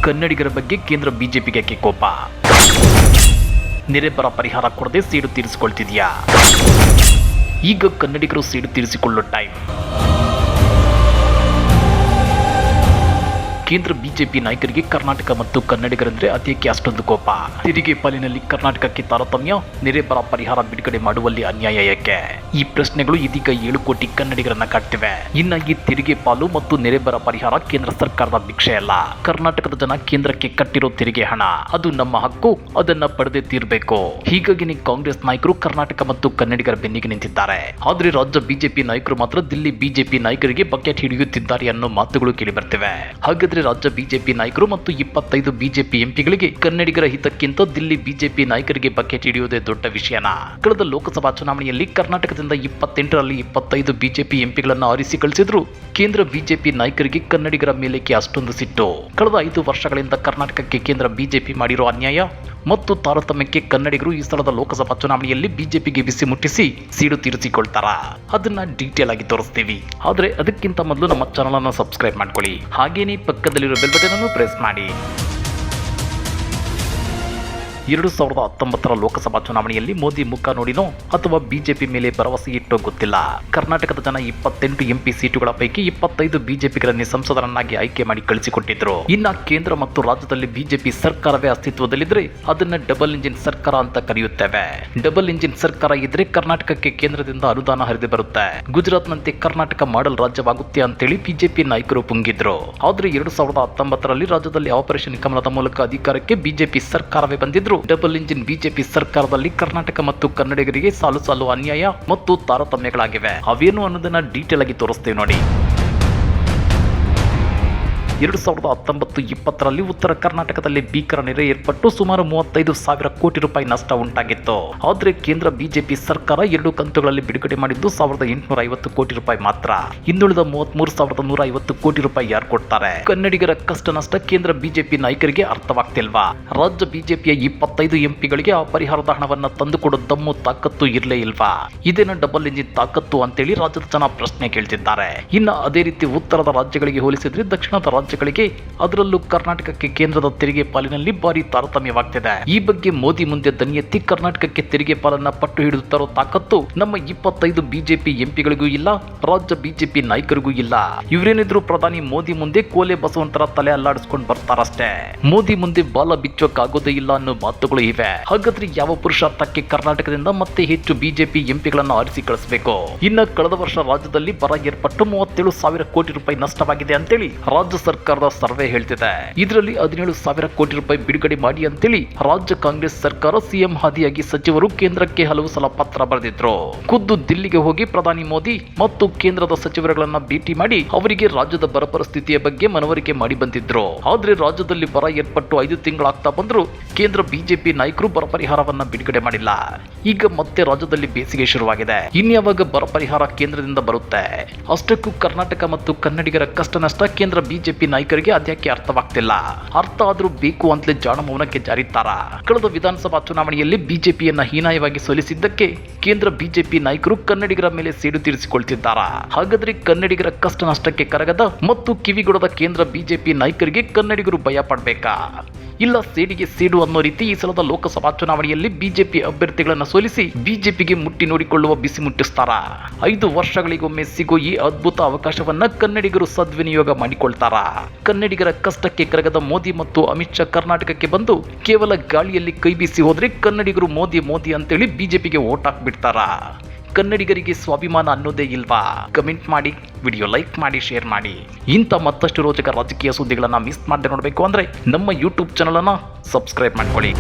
ಕನ್ನಡಿಗರ ಬಗ್ಗೆ ಕೇಂದ್ರ ಬಿಜೆಪಿಗೆ ಕೋಪ. ನೆರೆ ಬರ ಪರಿಹಾರ ಕೊಡದೆ ಸೇಡು ತೀರಿಸಿಕೊಳ್ತಿದ್ಯಾ? ಈಗ ಕನ್ನಡಿಗರು ಸೇಡು ತೀರಿಸಿಕೊಳ್ಳೋ ಟೈಮ್. ಕೇಂದ್ರ ಬಿಜೆಪಿ ನಾಯಕರಿಗೆ ಕರ್ನಾಟಕ ಮತ್ತು ಕನ್ನಡಿಗರಂದ್ರೆ ಅದೇಕೆ ಅಷ್ಟೊಂದು ಕೋಪ? ತೆರಿಗೆ ಪಾಲಿನಲ್ಲಿ ಕರ್ನಾಟಕಕ್ಕೆ ತಾರತಮ್ಯ, ನೆರೆ ಬರ ಪರಿಹಾರ ಬಿಡುಗಡೆ ಮಾಡುವಲ್ಲಿ ಅನ್ಯಾಯ ಏಕೆ? ಈ ಪ್ರಶ್ನೆಗಳು ಇದೀಗ 7 ಕೋಟಿ ಕನ್ನಡಿಗರನ್ನ ಕಾಡ್ತಿವೆ. ಇನ್ನ ಈ ತೆರಿಗೆ ಪಾಲು ಮತ್ತು ನೆರೆ ಬರ ಪರಿಹಾರ ಕೇಂದ್ರ ಸರ್ಕಾರದ ಭಿಕ್ಷೆ ಅಲ್ಲ. ಕರ್ನಾಟಕದ ಜನ ಕೇಂದ್ರಕ್ಕೆ ಕಟ್ಟಿರೋ ತೆರಿಗೆ ಹಣ, ಅದು ನಮ್ಮ ಹಕ್ಕು, ಅದನ್ನ ಪಡೆದೇ ತೀರ್ಬೇಕು. ಹೀಗಾಗಿ ಕಾಂಗ್ರೆಸ್ ನಾಯಕರು ಕರ್ನಾಟಕ ಮತ್ತು ಕನ್ನಡಿಗರ ಬೆನ್ನಿಗೆ ನಿಂತಿದ್ದಾರೆ. ಆದ್ರೆ ರಾಜ್ಯ ಬಿಜೆಪಿ ನಾಯಕರು ಮಾತ್ರ ದಿಲ್ಲಿ ಬಿಜೆಪಿ ನಾಯಕರಿಗೆ ಬಕೆಟ್ ಹಿಡಿಯುತ್ತಿದ್ದಾರೆ ಅನ್ನೋ ಮಾತುಗಳು ಕೇಳಿ ಬರ್ತಿವೆ. ಹಾಗಾದ್ರೆ ರಾಜ್ಯ ಬಿಜೆಪಿ ನಾಯಕರು ಮತ್ತು 25 ಬಿಜೆಪಿ ಎಂಪಿಗಳಿಗೆ ಕನ್ನಡಿಗರ ಹಿತಕ್ಕಿಂತ ದಿಲ್ಲಿ ಬಿಜೆಪಿ ನಾಯಕರಿಗೆ ಬಕೆಟ್ ಹಿಡಿಯುವುದೇ ದೊಡ್ಡ ವಿಷಯನಾ? ಕಳೆದ ಲೋಕಸಭಾ ಚುನಾವಣೆಯಲ್ಲಿ ಕರ್ನಾಟಕದಿಂದ 28ರಲ್ಲಿ 25 ಬಿಜೆಪಿ ಎಂಪಿಗಳನ್ನು ಆರಿಸಿ ಕಳಿಸಿದ್ರು. ಕೇಂದ್ರ ಬಿಜೆಪಿ ನಾಯಕರಿಗೆ ಕನ್ನಡಿಗರ ಮೇಲೇಕೆ ಅಷ್ಟೊಂದು ಸಿಟ್ಟು? ಕಳೆದ 5 ವರ್ಷಗಳಿಂದ ಕರ್ನಾಟಕಕ್ಕೆ ಕೇಂದ್ರ ಬಿಜೆಪಿ ಮಾಡಿರೋ ಅನ್ಯಾಯ ಮತ್ತು ತಾರತಮ್ಯಕ್ಕೆ ಕನ್ನಡಿಗರು ಈ ಸ್ಥಳದ ಲೋಕಸಭಾ ಚುನಾವಣೆಯಲ್ಲಿ ಬಿಜೆಪಿಗೆ ಬಿಸಿ ಮುಟ್ಟಿಸಿ ಸೀಡು ತೀರಿಸಿಕೊಳ್ತಾರ? ಅದನ್ನ ಡೀಟೇಲ್ ಆಗಿ ತೋರಿಸ್ತೀವಿ. ಆದ್ರೆ ಅದಕ್ಕಿಂತ ಮೊದಲು ನಮ್ಮ ಚಾನಲ್ ಅನ್ನು ಸಬ್ಸ್ಕ್ರೈಬ್ ಮಾಡ್ಕೊಳ್ಳಿ. ಹಾಗೇನೇ ಪಕ್ಕದಲ್ಲಿರೋ ಬೆಲ್ ಬಟನ್ ಅನ್ನು ಪ್ರೆಸ್ ಮಾಡಿ. 2019ರ ಲೋಕಸಭಾ ಚುನಾವಣೆಯಲ್ಲಿ ಮೋದಿ ಮುಖ ನೋಡಿನೋ ಅಥವಾ ಬಿಜೆಪಿ ಮೇಲೆ ಭರವಸೆ ಇಟ್ಟೋ ಗೊತ್ತಿಲ್ಲ. ಕರ್ನಾಟಕದ ಜನ 28 ಎಂಪಿ ಸೀಟುಗಳ ಪೈಕಿ 25 ಬಿಜೆಪಿಗರನ್ನೇ ಸಂಸದರನ್ನಾಗಿ ಆಯ್ಕೆ ಮಾಡಿ ಕಳಿಸಿಕೊಟ್ಟಿದ್ರು. ಇನ್ನ ಕೇಂದ್ರ ಮತ್ತು ರಾಜ್ಯದಲ್ಲಿ ಬಿಜೆಪಿ ಸರ್ಕಾರವೇ ಅಸ್ತಿತ್ವದಲ್ಲಿದ್ರೆ ಅದನ್ನ ಡಬಲ್ ಇಂಜಿನ್ ಸರ್ಕಾರ ಅಂತ ಕರೆಯುತ್ತೇವೆ. ಡಬಲ್ ಇಂಜಿನ್ ಸರ್ಕಾರ ಇದ್ರೆ ಕರ್ನಾಟಕಕ್ಕೆ ಕೇಂದ್ರದಿಂದ ಅನುದಾನ ಹರಿದು ಬರುತ್ತೆ. ಗುಜರಾತ್ನಂತೆ ಕರ್ನಾಟಕ ಮಾಡೆಲ್ ರಾಜ್ಯವಾಗುತ್ತೆ ಅಂತೇಳಿ ಬಿಜೆಪಿ ನಾಯಕರು ಪುಂಗಿದ್ರು. ಆದ್ರೆ 2019ರಲ್ಲಿ ರಾಜ್ಯದಲ್ಲಿ ಆಪರೇಷನ್ ಕಮಲದ ಮೂಲಕ ಅಧಿಕಾರಕ್ಕೆ ಬಿಜೆಪಿ ಸರ್ಕಾರವೇ ಬಂದಿದ್ರು. ಡಬಲ್ ಇಂಜಿನ್ ಬಿಜೆಪಿ ಸರ್ಕಾರದಲ್ಲಿ ಕರ್ನಾಟಕ ಮತ್ತು ಕನ್ನಡಿಗರಿಗೆ ಸಾಲು ಸಾಲು ಅನ್ಯಾಯ ಮತ್ತು ತಾರತಮ್ಯಗಳಾಗಿವೆ. ಅವೇನು ಅನ್ನೋದನ್ನ ಡೀಟೇಲ್ ಆಗಿ ತೋರಿಸ್ತೇವೆ ನೋಡಿ. 2019-20ರಲ್ಲಿ ಉತ್ತರ ಕರ್ನಾಟಕದಲ್ಲಿ ಭೀಕರ ನೆರೆ ಏರ್ಪಟ್ಟು ಸುಮಾರು 35,000 ಕೋಟಿ ರೂಪಾಯಿ ನಷ್ಟ ಉಂಟಾಗಿತ್ತು. ಆದ್ರೆ ಕೇಂದ್ರ ಬಿಜೆಪಿ ಸರ್ಕಾರ 2 ಕಂತುಗಳಲ್ಲಿ ಬಿಡುಗಡೆ ಮಾಡಿದ್ದು 1,850 ಕೋಟಿ ರೂಪಾಯಿ ಮಾತ್ರ. ಇನ್ನುಳಿದ 33,150 ಕೋಟಿ ರೂಪಾಯಿ ಯಾರು ಕೊಡ್ತಾರೆ? ಕನ್ನಡಿಗರ ಕಷ್ಟ ನಷ್ಟ ಕೇಂದ್ರ ಬಿಜೆಪಿ ನಾಯಕರಿಗೆ ಅರ್ಥವಾಗ್ತಿಲ್ವಾ? ರಾಜ್ಯ ಬಿಜೆಪಿಯ 25 ಎಂಪಿಗಳಿಗೆ ಆ ಪರಿಹಾರದ ಹಣವನ್ನ ತಂದುಕೊಡೋ ದಮ್ಮು ತಾಕತ್ತು ಇರ್ಲೇ ಇಲ್ವಾ? ಇದೇನ ಡಬಲ್ ಇಂಜಿನ್ ತಾಕತ್ತು ಅಂತೇಳಿ ರಾಜ್ಯದ ಜನ ಪ್ರಶ್ನೆ ಕೇಳ್ತಿದ್ದಾರೆ. ಇನ್ನು ಅದೇ ರೀತಿ ಉತ್ತರದ ರಾಜ್ಯಗಳಿಗೆ ಹೋಲಿಸಿದ್ರೆ ದಕ್ಷಿಣದ ರಾಜ್ಯಗಳಿಗೆ, ಅದರಲ್ಲೂ ಕರ್ನಾಟಕಕ್ಕೆ ಕೇಂದ್ರದ ತೆರಿಗೆ ಪಾಲಿನಲ್ಲಿ ಭಾರಿ ತಾರತಮ್ಯವಾಗ್ತಿದೆ. ಈ ಬಗ್ಗೆ ಮೋದಿ ಮುಂದೆ ದನಿ ಎತ್ತಿ ಕರ್ನಾಟಕಕ್ಕೆ ತೆರಿಗೆ ಪಾಲನ್ನ ಪಟ್ಟು ಹಿಡಿದು ತರೋ ತಾಕತ್ತು ನಮ್ಮ 25 ಬಿಜೆಪಿ ಎಂಪಿಗಳಿಗೂ ಇಲ್ಲ, ರಾಜ್ಯ ಬಿಜೆಪಿ ನಾಯಕರಿಗೂ ಇಲ್ಲ. ಇವರೇನಿದ್ರು ಪ್ರಧಾನಿ ಮೋದಿ ಮುಂದೆ ಕೋಲೆ ಬಸವಂತರ ತಲೆ ಅಲ್ಲಾಡಿಸ್ಕೊಂಡು ಬರ್ತಾರಷ್ಟೇ. ಮೋದಿ ಮುಂದೆ ಬಾಲ ಬಿಚ್ಚೋಕ್ಕಾಗೋದೇ ಇಲ್ಲ ಅನ್ನೋ ಮಾತುಗಳು ಇವೆ. ಹಾಗಾದ್ರೆ ಯಾವ ಪುರುಷಾರ್ಥಕ್ಕೆ ಕರ್ನಾಟಕದಿಂದ ಮತ್ತೆ ಹೆಚ್ಚು ಬಿಜೆಪಿ ಎಂಪಿಗಳನ್ನು ಆರಿಸಿ ಕಳಿಸಬೇಕು? ಇನ್ನ ಕಳೆದ ವರ್ಷ ರಾಜ್ಯದಲ್ಲಿ ಬರ ಏರ್ಪಟ್ಟು 37,000 ಕೋಟಿ ರೂಪಾಯಿ ನಷ್ಟವಾಗಿದೆ ಅಂತೇಳಿ ರಾಜ್ಯ ಸರ್ಕಾರದ ಸರ್ವೆ ಹೇಳ್ತಿದೆ. ಇದರಲ್ಲಿ 17,000 ಕೋಟಿ ರೂಪಾಯಿ ಬಿಡುಗಡೆ ಮಾಡಿ ಅಂತೇಳಿ ರಾಜ್ಯ ಕಾಂಗ್ರೆಸ್ ಸರ್ಕಾರ ಸಿಎಂ ಹಾದಿಯಾಗಿ ಸಚಿವರು ಕೇಂದ್ರಕ್ಕೆ ಹಲವು ಸಲ ಪತ್ರ ಬರೆದಿದ್ರು. ಖುದ್ದು ದಿಲ್ಲಿಗೆ ಹೋಗಿ ಪ್ರಧಾನಿ ಮೋದಿ ಮತ್ತು ಕೇಂದ್ರದ ಸಚಿವರುಗಳನ್ನ ಭೇಟಿ ಮಾಡಿ ಅವರಿಗೆ ರಾಜ್ಯದ ಬರ ಪರಿಸ್ಥಿತಿಯ ಬಗ್ಗೆ ಮನವರಿಕೆ ಮಾಡಿ ಬಂದಿದ್ರು. ಆದ್ರೆ ರಾಜ್ಯದಲ್ಲಿ ಬರ ಏರ್ಪಟ್ಟು 5 ತಿಂಗಳಾಗ್ತಾ ಬಂದ್ರು ಕೇಂದ್ರ ಬಿಜೆಪಿ ನಾಯಕರು ಬರ ಪರಿಹಾರವನ್ನ ಬಿಡುಗಡೆ ಮಾಡಿಲ್ಲ. ಈಗ ಮತ್ತೆ ರಾಜ್ಯದಲ್ಲಿ ಬೇಸಿಗೆ ಶುರುವಾಗಿದೆ. ಇನ್ಯಾವಾಗ ಬರ ಪರಿಹಾರ ಕೇಂದ್ರದಿಂದ ಬರುತ್ತೆ? ಅಷ್ಟಕ್ಕೂ ಕರ್ನಾಟಕ ಮತ್ತು ಕನ್ನಡಿಗರ ಕಷ್ಟ ನಷ್ಟ ಕೇಂದ್ರ ಬಿಜೆಪಿ ನಾಯಕರಿಗೆ ಅದ್ಯಾಕೆ ಅರ್ಥವಾಗ್ತಿಲ್ಲ? ಅರ್ಥ ಆದ್ರೂ ಬೇಕು ಅಂತಲೇ ಜಾಣ ಮೌನಕ್ಕೆ ಜಾರಿತಾರ? ಕಳೆದ ವಿಧಾನಸಭಾ ಚುನಾವಣೆಯಲ್ಲಿ ಬಿಜೆಪಿಯನ್ನ ಹೀನಾಯವಾಗಿ ಸೋಲಿಸಿದ್ದಕ್ಕೆ ಕೇಂದ್ರ ಬಿಜೆಪಿ ನಾಯಕರು ಕನ್ನಡಿಗರ ಮೇಲೆ ಸೇಡು ತೀರಿಸಿಕೊಳ್ತಿದ್ದಾರಾ? ಹಾಗಾದ್ರೆ ಕನ್ನಡಿಗರ ಕಷ್ಟ ನಷ್ಟಕ್ಕೆ ಕರಗದ ಮತ್ತು ಕಿವಿಗೊಡದ ಕೇಂದ್ರ ಬಿಜೆಪಿ ನಾಯಕರಿಗೆ ಕನ್ನಡಿಗರು ಭಯ ಪಡ್ಬೇಕಾ? ಇಲ್ಲ ಸೇಡಿಗೆ ಸೇಡು ಅನ್ನೋ ರೀತಿ ಈ ಸಲದ ಲೋಕಸಭಾ ಚುನಾವಣೆಯಲ್ಲಿ ಬಿಜೆಪಿ ಅಭ್ಯರ್ಥಿಗಳನ್ನು ಸೋಲಿಸಿ ಬಿಜೆಪಿಗೆ ಮುಟ್ಟಿ ನೋಡಿಕೊಳ್ಳುವ ಬಿಸಿ ಮುಟ್ಟಿಸ್ತಾರ? 5 ವರ್ಷಗಳಿಗೊಮ್ಮೆ ಸಿಗೋ ಈ ಅದ್ಭುತ ಅವಕಾಶವನ್ನ ಕನ್ನಡಿಗರು ಸದ್ವಿನಿಯೋಗ ಮಾಡಿಕೊಳ್ತಾರ? ಕನ್ನಡಿಗರ ಕಷ್ಟಕ್ಕೆ ಕರಗದ ಮೋದಿ ಮತ್ತು ಅಮಿತ್ ಶಾ ಕರ್ನಾಟಕಕ್ಕೆ ಬಂದು ಕೇವಲ ಗಾಳಿಯಲ್ಲಿ ಕೈ ಬೀಸಿ ಹೋದ್ರೆ ಕನ್ನಡಿಗರು ಮೋದಿ ಮೋದಿ ಅಂತೇಳಿ ಬಿಜೆಪಿಗೆ ವೋಟ್ ಹಾಕ್ಬಿಡ್ತಾರ? ಕನ್ನಡಿಗರಿಗೆ ಸ್ವಾಭಿಮಾನ ಅನ್ನೋದೇ ಇಲ್ವಾ? ಕಮೆಂಟ್ ಮಾಡಿ, ವಿಡಿಯೋ ಲೈಕ್ ಮಾಡಿ, ಶೇರ್ ಮಾಡಿ. ಇಂಥ ಮತ್ತಷ್ಟು ರೋಚಕ ರಾಜಕೀಯ ಸುದ್ದಿಗಳನ್ನ ಮಿಸ್ ಮಾಡದೆ ನೋಡಬೇಕು ಅಂದ್ರೆ ನಮ್ಮ ಯೂಟ್ಯೂಬ್ ಚಾನಲ್ ಅನ್ನ ಸಬ್ಸ್ಕ್ರೈಬ್ ಮಾಡ್ಕೊಳ್ಳಿ.